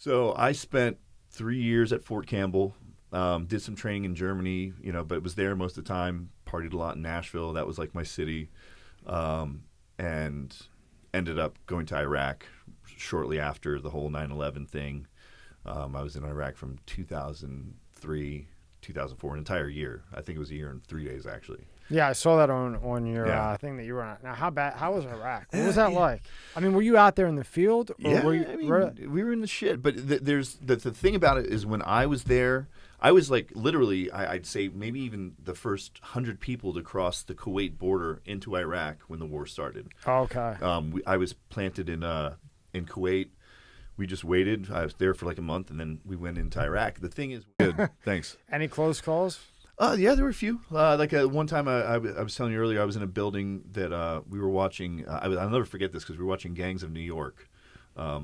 So I spent 3 years at Fort Campbell. Did some training in Germany, but was there most of the time. Partied a lot in Nashville. That was like my city. And ended up going to Iraq shortly after the whole 9/11 thing. I was in Iraq from 2003, 2004, an entire year. I think it was a year and 3 days, actually. Yeah, I saw that on your thing that you were on. Now, how was Iraq? What was that like? I mean, were you out there in the field? Or were you, we were in the shit. But there's the thing about it is when I was there, I was like literally, I'd say maybe even the first 100 people to cross the Kuwait border into Iraq when the war started. Oh, okay. I was planted in Kuwait. We just waited. I was there for like a month, and then we went into Iraq. The thing is, good. Thanks. Any close calls? Yeah, there were a few. One time, I was telling you earlier, I was in a building that we were watching. I'll never forget this because we were watching Gangs of New York. I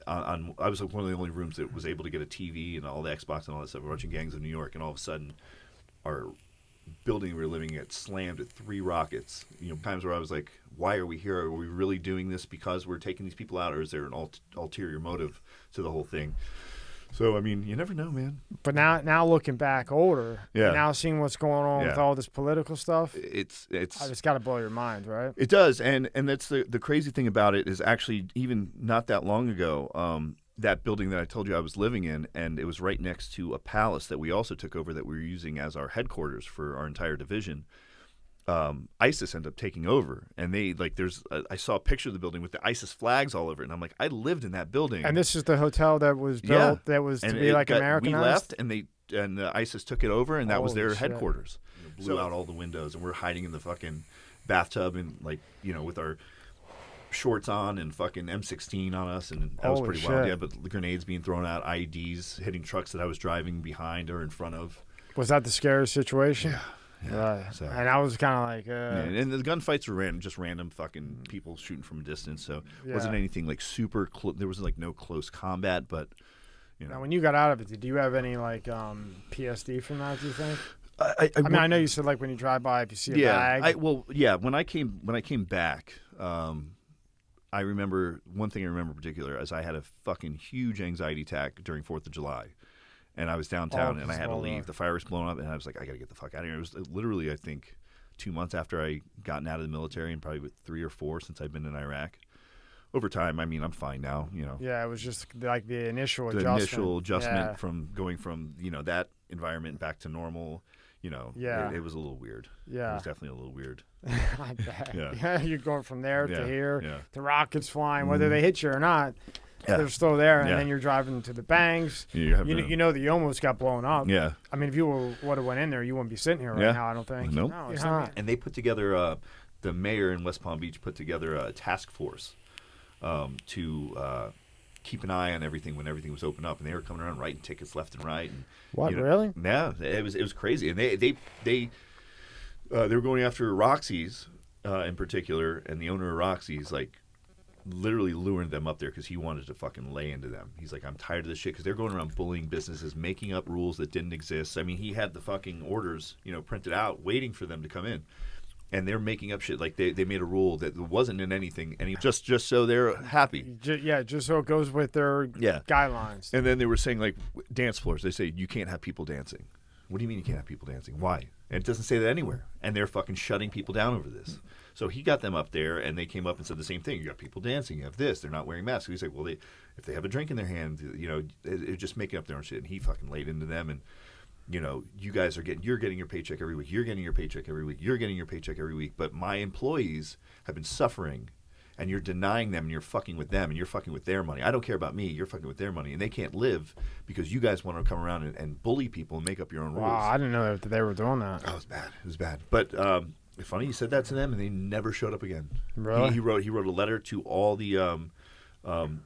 was like one of the only rooms that was able to get a TV and all the Xbox and all that stuff. We were watching Gangs of New York, and all of a sudden, our building we were living at slammed at 3 rockets. Times where I was like, why are we here? Are we really doing this because we're taking these people out, or is there an ulterior motive to the whole thing? So, I mean, you never know, man. But now looking back older, now seeing what's going on with all this political stuff, it's just got to blow your mind, right? It does, and that's the crazy thing about it is actually even not that long ago, that building that I told you I was living in, and it was right next to a palace that we also took over that we were using as our headquarters for our entire division. ISIS ended up taking over, and I saw a picture of the building with the ISIS flags all over it, and I'm like, I lived in that building. And this is the hotel that was built that was to be like Americanized? We left, and ISIS took it over, and that was their headquarters. Blew out all the windows, and we're hiding in the fucking bathtub and with our shorts on and fucking M16 on us, and that was pretty wild. Yeah, but the grenades being thrown out, IEDs hitting trucks that I was driving behind or in front of. Was that the scariest situation? Yeah. So. And I was kind of like... and the gunfights were just random fucking people shooting from a distance, so it wasn't anything like super close. There was like no close combat, but... Now, when you got out of it, did you have any like PSD from that, do you think? I mean, I know you said like when you drive by, if you see a bag... When I came back... I remember one thing I remember in particular is I had a fucking huge anxiety attack during 4th of July. And I was downtown and I had to leave. The fire was blowing up and I was like, I got to get the fuck out of here. It was literally, I think, 2 months after I gotten out of the military, and probably 3 or 4 since I've been in Iraq. Over time, I mean, I'm fine now, Yeah, it was just like the initial adjustment. From going from, that environment back to normal. It was a little weird. Yeah. It was definitely a little weird. I bet. Yeah, you're going from there to here. The rockets flying, whether they hit you or not. Yeah. They're still there, and then you're driving to the bangs. You know that you almost got blown up. Yeah. I mean, if you would have went in there, you wouldn't be sitting here right now, I don't think. Nope. No, it's not. And they put together, the mayor in West Palm Beach put together a task force to keep an eye on everything when everything was open up, and they were coming around writing tickets left and right. And, what, really? Yeah, it was crazy, and they were going after Roxy's in particular, and the owner of Roxy's literally luring them up there because he wanted to fucking lay into them. He's like, I'm tired of this shit, because they're going around bullying businesses, making up rules that didn't exist. I mean, he had the fucking orders, printed out, waiting for them to come in. And they're making up shit. Like they made a rule that wasn't in anything, and just so they're happy. Just so it goes with their guidelines. And then they were saying like dance floors. They say you can't have people dancing. What do you mean you can't have people dancing? Why? And it doesn't say that anywhere. And they're fucking shutting people down over this. So he got them up there, and they came up and said the same thing. You got people dancing. You have this. They're not wearing masks. So he's like, well, if they have a drink in their hand, they're just making up their own shit. And he fucking laid into them and. You guys you're getting your paycheck every week. You're getting your paycheck every week. You're getting your paycheck every week. But my employees have been suffering, and you're denying them, and you're fucking with them, and you're fucking with their money. I don't care about me. You're fucking with their money, and they can't live because you guys want to come around and bully people and make up your own rules. Wow, I didn't know that they were doing that. Oh, it was bad. It was bad. But it's funny you said that to them, and they never showed up again. Really? He wrote a letter to all the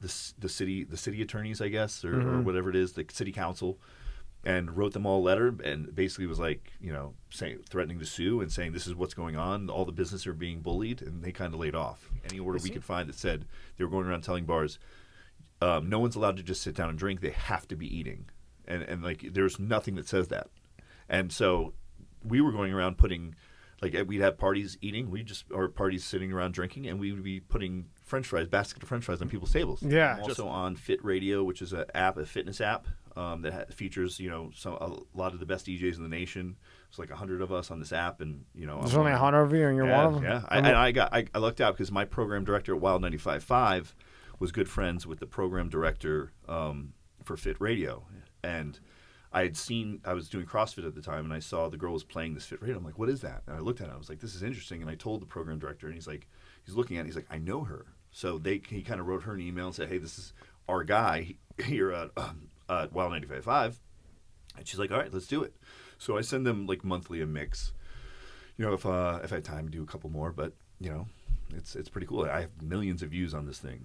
city attorneys, I guess, or whatever it is, the city council. And wrote them all a letter, and basically was like, threatening to sue and saying this is what's going on. All the businesses are being bullied, and they kind of laid off. Any order we could find that said they were going around telling bars, no one's allowed to just sit down and drink. They have to be eating, and there's nothing that says that. And so we were going around putting like we'd have parties eating, or parties sitting around drinking, and we would be putting basket of French fries on people's tables. Yeah. I'm also on Fit Radio, which is a fitness app that features a lot of the best DJs in the nation. There's like 100 of us on this app, and there's only 100 of you, and you're one of them. Yeah, I lucked out because my program director at Wild 95.5 was good friends with the program director for Fit Radio, and I was doing CrossFit at the time, and I saw the girl was playing this Fit Radio. I'm like, what is that? And I looked at it. I was like, this is interesting. And I told the program director, and he's looking at it. He's like, I know her. So he kind of wrote her an email and said, hey, this is our guy here at Wild 95.5. And she's like, all right, let's do it. So I send them like monthly a mix. If I had time to do a couple more, but it's pretty cool. I have millions of views on this thing.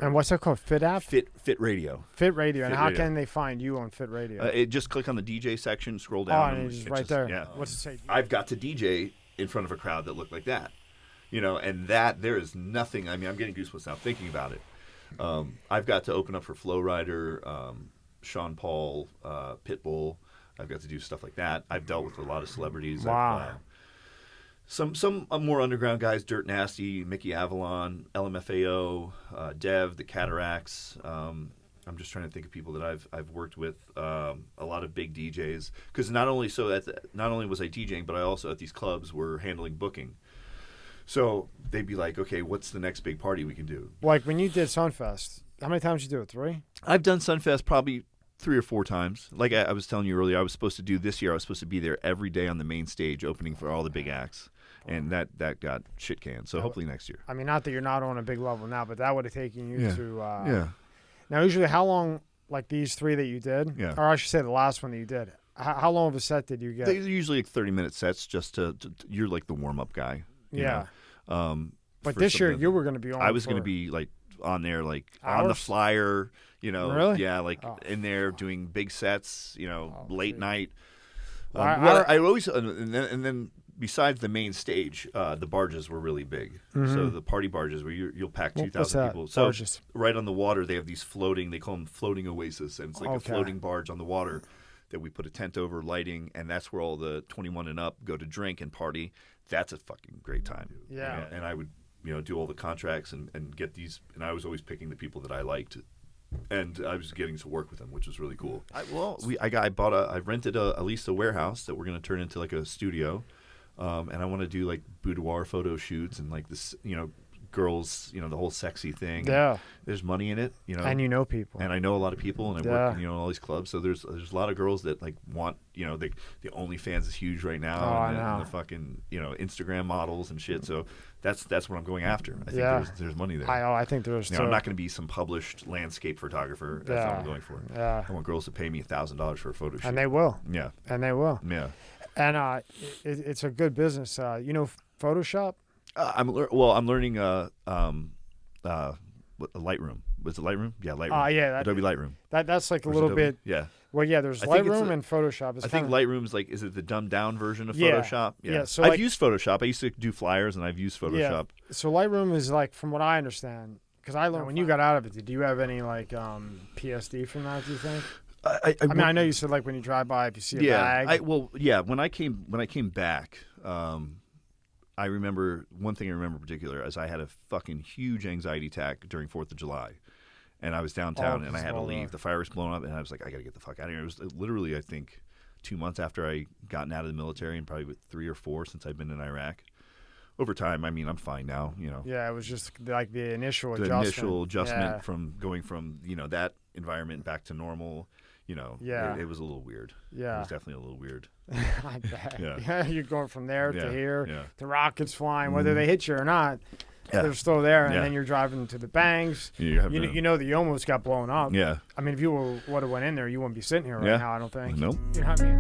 And what's that called? Fit app? Fit Radio. Fit Radio. And how can they find you on Fit Radio? Just click on the DJ section, scroll down. And it's right there. Yeah. What's it say? I've got to DJ in front of a crowd that looked like that. And that there is nothing. I mean, I'm getting goosebumps now thinking about it. I've got to open up for Flo Rida, Sean Paul, Pitbull. I've got to do stuff like that. I've dealt with a lot of celebrities. Wow. Some more underground guys, Dirt Nasty, Mickey Avalon, LMFAO, Dev, the Cataracts. I'm just trying to think of people that I've worked with. A lot of big DJs, because not only was I DJing, but I also at these clubs were handling booking. So they'd be like, okay, what's the next big party we can do? Like when you did Sunfest, how many times did you do it? 3? I've done Sunfest probably 3 or 4 times. Like I was telling you earlier, I was supposed to do this year. I was supposed to be there every day on the main stage, opening for all the big acts, and that got shit canned. So hopefully next year. I mean, not that you're not on a big level now, but that would have taken you to. Yeah. Now, usually, how long? Like these 3 that you did, or I should say the last one that you did. How long of a set did you get? They're usually like 30-minute sets. Just to you're like the warm-up guy. You know? But this year you were going to be on. I was going to be like on there, like hours? on the flyer. Really? Yeah, like in there doing big sets. Late night. I always and then besides the main stage, the barges were really big. Mm-hmm. So the party barges where you'll pack 2,000 people. So barges? Right on the water, they have these floating. They call them floating oasis, and it's like a floating barge on the water that we put a tent over, lighting, and that's where all the 21 and up go to drink and party. That's a fucking great time. Yeah. And I would, do all the contracts and get these, and I was always picking the people that I liked, and I was getting to work with them, which was really cool. I rented at least a warehouse that we're going to turn into like a studio, and I want to do like boudoir photo shoots and like this, girls, the whole sexy thing. Yeah. There's money in it, And people. And I know a lot of people, and I work, in all these clubs. So there's a lot of girls that like want, the OnlyFans is huge right now, and the fucking, Instagram models and shit. So that's what I'm going after. I think there's money there. I think there's. I'm not going to be some published landscape photographer. That's not what I'm going for. Yeah. I want girls to pay me $1,000 for a photo shoot. And they will. Yeah. And they will. Yeah. And it's a good business. Photoshop. I'm learning Lightroom. Was it Lightroom? Yeah, Lightroom. Yeah, Adobe Lightroom. That's like a little bit. Yeah. Well, yeah. There's Lightroom and Photoshop. I think Lightroom's like, is it the dumbed down version of Photoshop? Yeah. So I've used Photoshop. I used to do flyers, and I've used Photoshop. Yeah. So Lightroom is like, from what I understand, because I learned when you got out of it. Did you have any like PSD from that? Do you think? I know you said like when you drive by, if you see a bag. When I came back. I remember one thing in particular is I had a fucking huge anxiety attack during 4th of July, and I was downtown and I had to leave. The fire was blowing up, and I was like, I got to get the fuck out of here. It was literally, I think, 2 months after I gotten out of the military, and probably 3 or 4 since I've been in Iraq. Over time, I mean, I'm fine now. Yeah, it was just like the initial adjustment from going from that environment back to normal. It was a little weird. Yeah. It was definitely a little weird. I bet. Yeah. You're going from there to here. The rockets flying, whether they hit you or not. Yeah. They're still there, and then you're driving to the bangs. You know that you almost got blown up. Yeah. I mean, if you would have went in there, you wouldn't be sitting here right now, I don't think. Nope. You know what I mean?